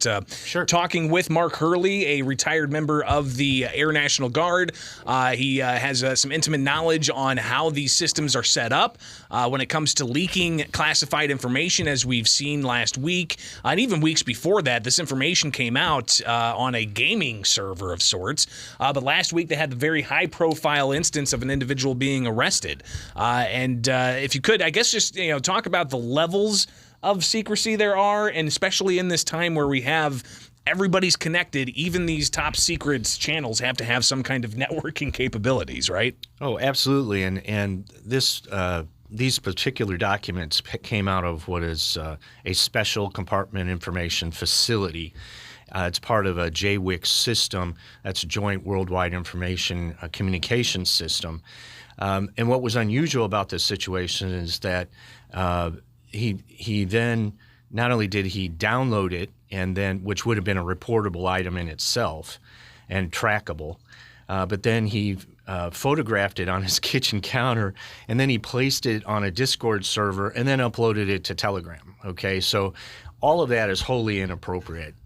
Sure. talking with Mark Hurley, a retired member of the Air National Guard. He has some intimate knowledge on how these systems are set up when it comes to leaking classified information, as we've seen last week. And even weeks before that, this information came out on a gaming server of sorts. But last week, they had the very high-profile instance of an individual being arrested. And if you could, I guess just talk about the levels of secrecy there are, and especially in this time where we have everybody's connected, even these top secrets channels have to have some kind of networking capabilities, right? Oh, absolutely. And this these particular documents came out of what is a special compartment information facility. It's part of a JWIC system. That's a Joint Worldwide Information Communication System. And what was unusual about this situation is that he then not only did he download it, and then which would have been a reportable item in itself and trackable, but then he photographed it on his kitchen counter, and then he placed it on a Discord server and then uploaded it to Telegram. Okay, so all of that is wholly inappropriate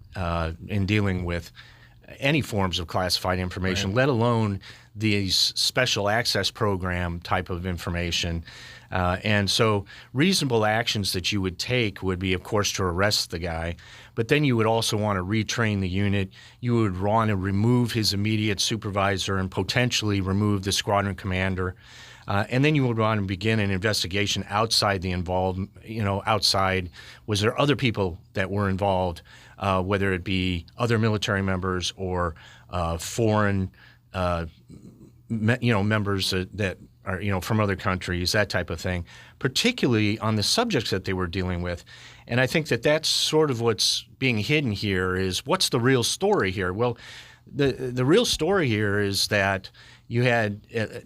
in dealing with any forms of classified information, right, let alone these special access program type of information. And so reasonable actions that you would take would be, of course, to arrest the guy, but then you would also want to retrain the unit. You would want to remove his immediate supervisor and potentially remove the squadron commander. And then you would want to begin an investigation outside the involved, outside. Was there other people that were involved, whether it be other military members or foreign, members that are, from other countries, that type of thing, particularly on the subjects that they were dealing with. And I think that that's sort of what's being hidden here is what's the real story here? Well, the real story here is that you had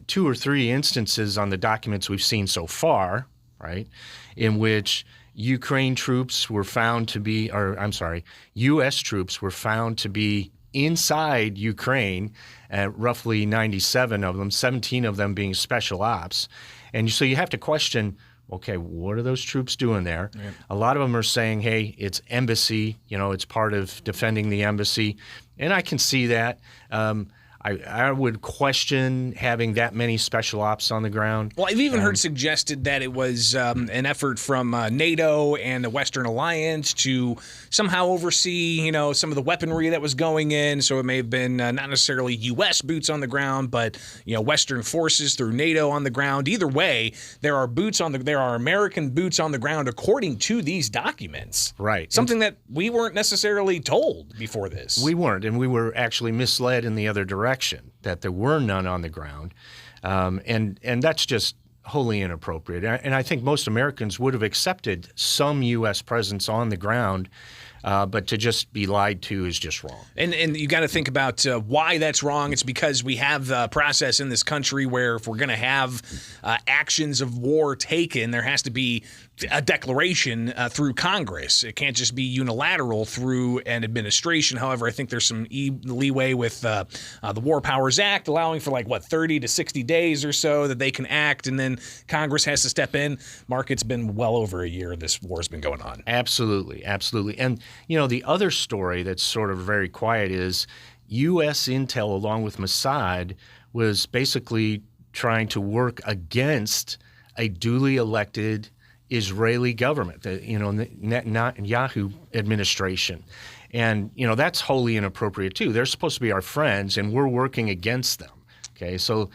2 or 3 instances on the documents we've seen so far, right, in which Ukraine troops were found to be, U.S. troops were found to be inside Ukraine, roughly 97 of them, 17 of them being special ops. And so you have to question, okay, what are those troops doing there? Yeah. A lot of them are saying, hey, it's embassy, it's part of defending the embassy. And I can see that. I would question having that many special ops on the ground. Well, I've even heard suggested that it was an effort from NATO and the Western Alliance to somehow oversee, some of the weaponry that was going in. So it may have been not necessarily U.S. boots on the ground, but Western forces through NATO on the ground. Either way, there are American boots on the ground according to these documents. Right. Something that we weren't necessarily told before this. We weren't, and we were actually misled in the other direction, that there were none on the ground. And that's just wholly inappropriate. And I think most Americans would have accepted some U.S. presence on the ground, but to just be lied to is just wrong. And you got to think about why that's wrong. It's because we have a process in this country where if we're going to have actions of war taken, there has to be a declaration through Congress. It can't just be unilateral through an administration. However, I think there's some leeway with the War Powers Act allowing for 30 to 60 days or so that they can act, and then Congress has to step in. Mark, it's been well over a year this war's been going on. Absolutely, absolutely. And, the other story that's sort of very quiet is U.S. intel, along with Mossad, was basically trying to work against a duly elected Israeli government, the Netanyahu administration. And, that's wholly inappropriate, too. They're supposed to be our friends, and we're working against them. Okay, so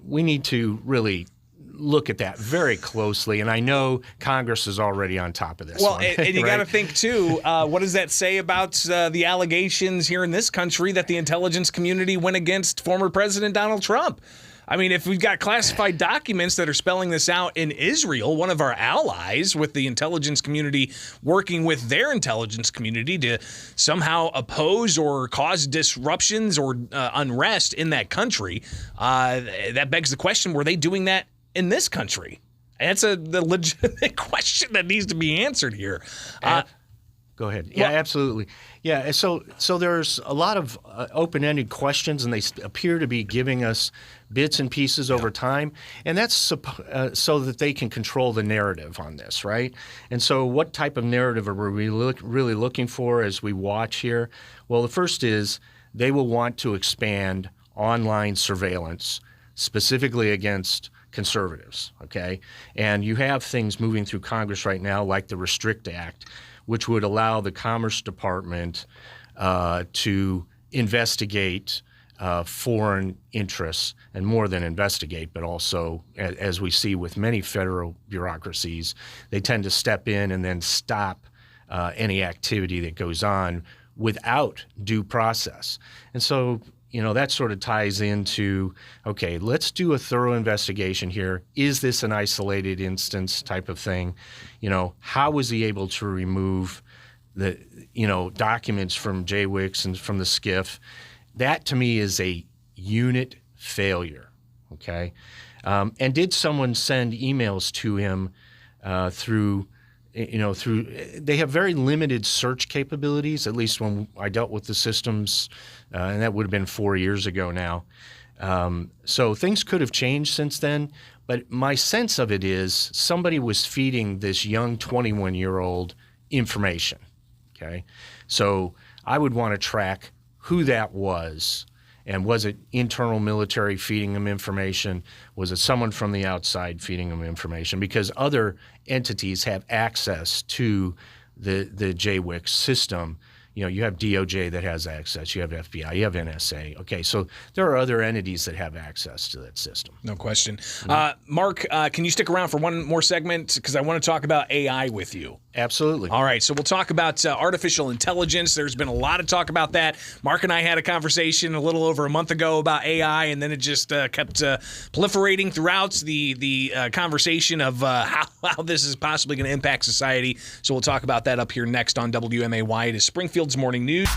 we need to really look at that very closely, and I know Congress is already on top of this. Well, and you got to think, too, what does that say about the allegations here in this country that the intelligence community went against former President Donald Trump? I mean, if we've got classified documents that are spelling this out in Israel, one of our allies, with the intelligence community working with their intelligence community to somehow oppose or cause disruptions or unrest in that country, that begs the question, were they doing that in this country? That's the legitimate question that needs to be answered here. Go Go ahead. Yeah, absolutely. Yeah, so there's a lot of open-ended questions, and they appear to be giving us bits and pieces over time, and that's so that they can control the narrative on this, right? And so what type of narrative are we really looking for as we watch here? Well, the first is they will want to expand online surveillance, specifically against conservatives, okay? And you have things moving through Congress right now, like the Restrict Act, which would allow the Commerce Department to investigate foreign interests, and more than investigate, but also, as we see with many federal bureaucracies, they tend to step in and then stop any activity that goes on without due process. And so, that sort of ties into, okay, let's do a thorough investigation here. Is this an isolated instance type of thing? How was he able to remove the, documents from JWICS and from the SCIF? That to me is a unit failure, okay? And did someone send emails to him through they have very limited search capabilities, at least when I dealt with the systems, and that would have been 4 years ago now. So things could have changed since then, but my sense of it is somebody was feeding this young 21-year-old information, okay? So I would want to track who that was. And was it internal military feeding them information? Was it someone from the outside feeding them information? Because other entities have access to the JWICS system. You have DOJ that has access. You have FBI. You have NSA. Okay, so there are other entities that have access to that system. No question. Mark, can you stick around for one more segment? Because I want to talk about AI with you. Absolutely. All right, so we'll talk about artificial intelligence. There's been a lot of talk about that. Mark and I had a conversation a little over a month ago about AI, and then it just kept proliferating throughout the conversation of how this is possibly going to impact society. So we'll talk about that up here next on WMAY. It is Springfield's Morning News.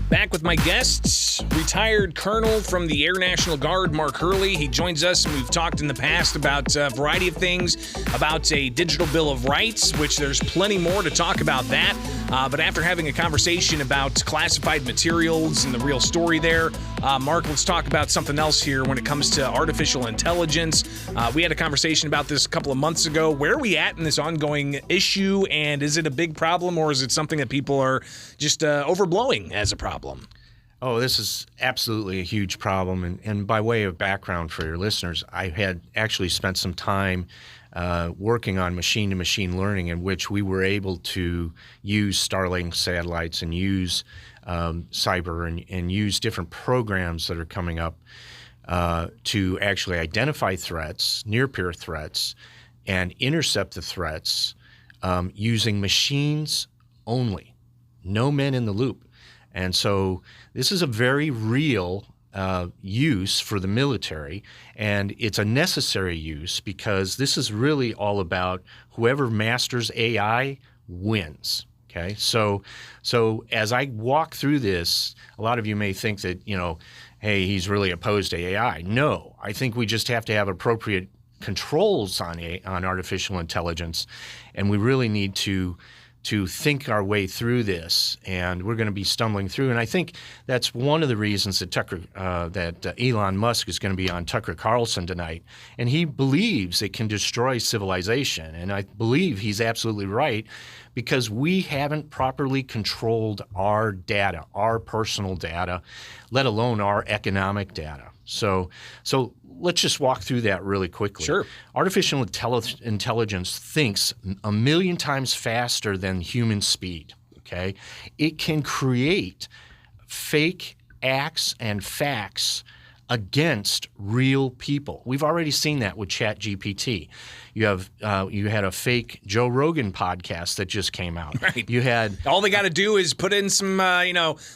Back with my guests, retired colonel from the Air National Guard, Mark Hurley. He joins us, and we've talked in the past about a variety of things, about a digital Bill of Rights, which there's plenty more to talk about that. But after having a conversation about classified materials and the real story there, Mark, let's talk about something else here when it comes to artificial intelligence. We had a conversation about this a couple of months ago. Where are we at in this ongoing issue, and is it a big problem, or is it something that people are just overblowing as a problem? Oh, this is absolutely a huge problem. And by way of background for your listeners, I had actually spent some time working on machine-to-machine learning, in which we were able to use Starlink satellites and use cyber and use different programs that are coming up to actually identify threats, near-peer threats, and intercept the threats using machines only, no men in the loop. And so this is a very real use for the military, and it's a necessary use because this is really all about whoever masters AI wins. Okay, so as I walk through this, a lot of you may think that, hey, he's really opposed to AI. No, I think we just have to have appropriate controls on artificial intelligence, and we really need to think our way through this, and we're going to be stumbling through. And I think that's one of the reasons that Elon Musk is going to be on Tucker Carlson tonight. And he believes it can destroy civilization. And I believe he's absolutely right, because we haven't properly controlled our data, our personal data, let alone our economic data. So let's just walk through that really quickly. Sure. Artificial intelligence thinks a million times faster than human speed, okay? It can create fake acts and facts against real people. We've already seen that with ChatGPT. You had a fake Joe Rogan podcast that just came out. Right. You had all they got to do is put in some,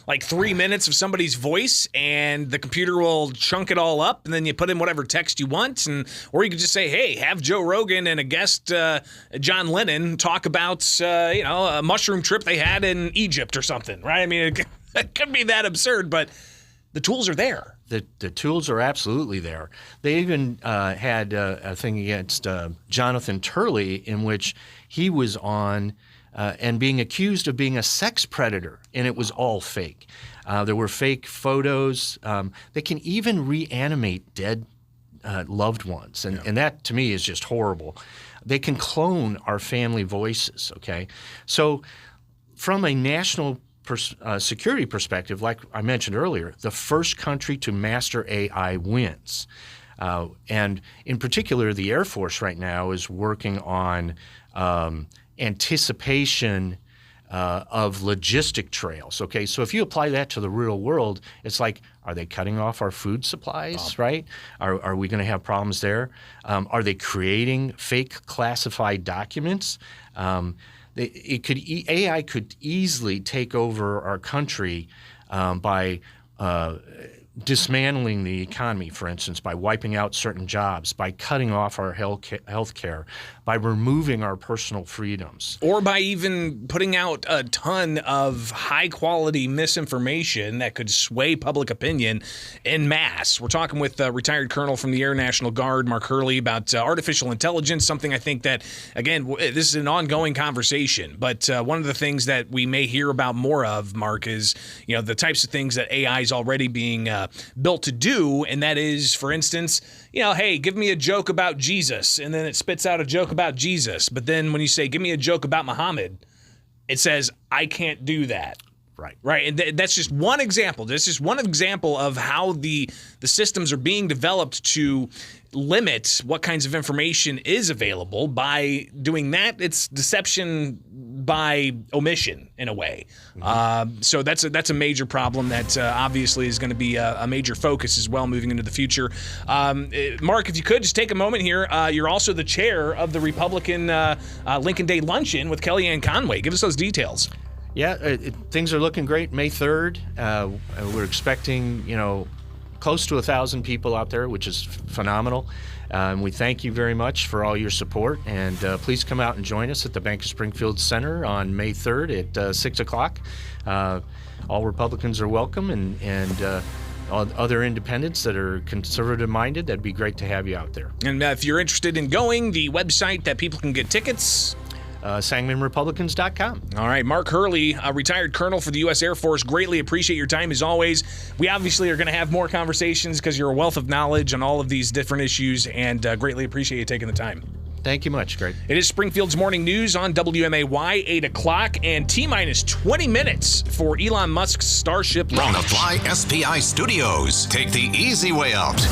like 3 minutes of somebody's voice, and the computer will chunk it all up, and then you put in whatever text you want, or you could just say, hey, have Joe Rogan and a guest, John Lennon, talk about, a mushroom trip they had in Egypt or something, right? I mean, it could be that absurd, but the tools are there. The tools are absolutely there. They even had a thing against Jonathan Turley, in which he was on and being accused of being a sex predator, and it was all fake. There were fake photos. They can even reanimate dead loved ones, and that to me is just horrible. They can clone our family voices, okay? So from a national security perspective, like I mentioned earlier, the first country to master AI wins. And in particular, the Air Force right now is working on anticipation of logistic trails. Okay, so if you apply that to the real world, it's like, are they cutting off our food supplies, right? Are we going to have problems there? Are they creating fake classified documents? AI could easily take over our country by dismantling the economy, for instance, by wiping out certain jobs, by cutting off our health care, by removing our personal freedoms. Or by even putting out a ton of high-quality misinformation that could sway public opinion en masse. We're talking with retired Colonel from the Air National Guard, Mark Hurley, about artificial intelligence, something I think that, again, this is an ongoing conversation. But one of the things that we may hear about more of, Mark, is the types of things that AI is already being built to do, and that is, for instance, hey, give me a joke about Jesus, and then it spits out a joke about Jesus. But then when you say, give me a joke about Muhammad, it says, I can't do that. Right. And that's just one example. That's just one example of how the systems are being developed to limit what kinds of information is available. By doing that, it's deception by omission in a way. Mm-hmm. So that's a major problem that obviously is going to be a major focus as well moving into the future. Mark, if you could just take a moment here. You're also the chair of the Republican Lincoln Day Luncheon with Kellyanne Conway. Give us those details. Yeah, things are looking great. May 3rd, we're expecting, close to 1,000 people out there, which is phenomenal. We thank you very much for all your support, and please come out and join us at the Bank of Springfield Center on May 3rd at 6 o'clock. All Republicans are welcome, and other independents that are conservative-minded, that'd be great to have you out there. And if you're interested in going, the website that people can get tickets... SangamonRepublicans.com. All right, Mark Hurley, a retired colonel for the U.S. Air Force. Greatly appreciate your time as always. We obviously are going to have more conversations because you're a wealth of knowledge on all of these different issues, and greatly appreciate you taking the time. Thank you much, Greg. It is Springfield's Morning News on WMAY, 8 o'clock, and T-minus 20 minutes for Elon Musk's Starship launch. From the Fly SPI Studios, take the easy way out.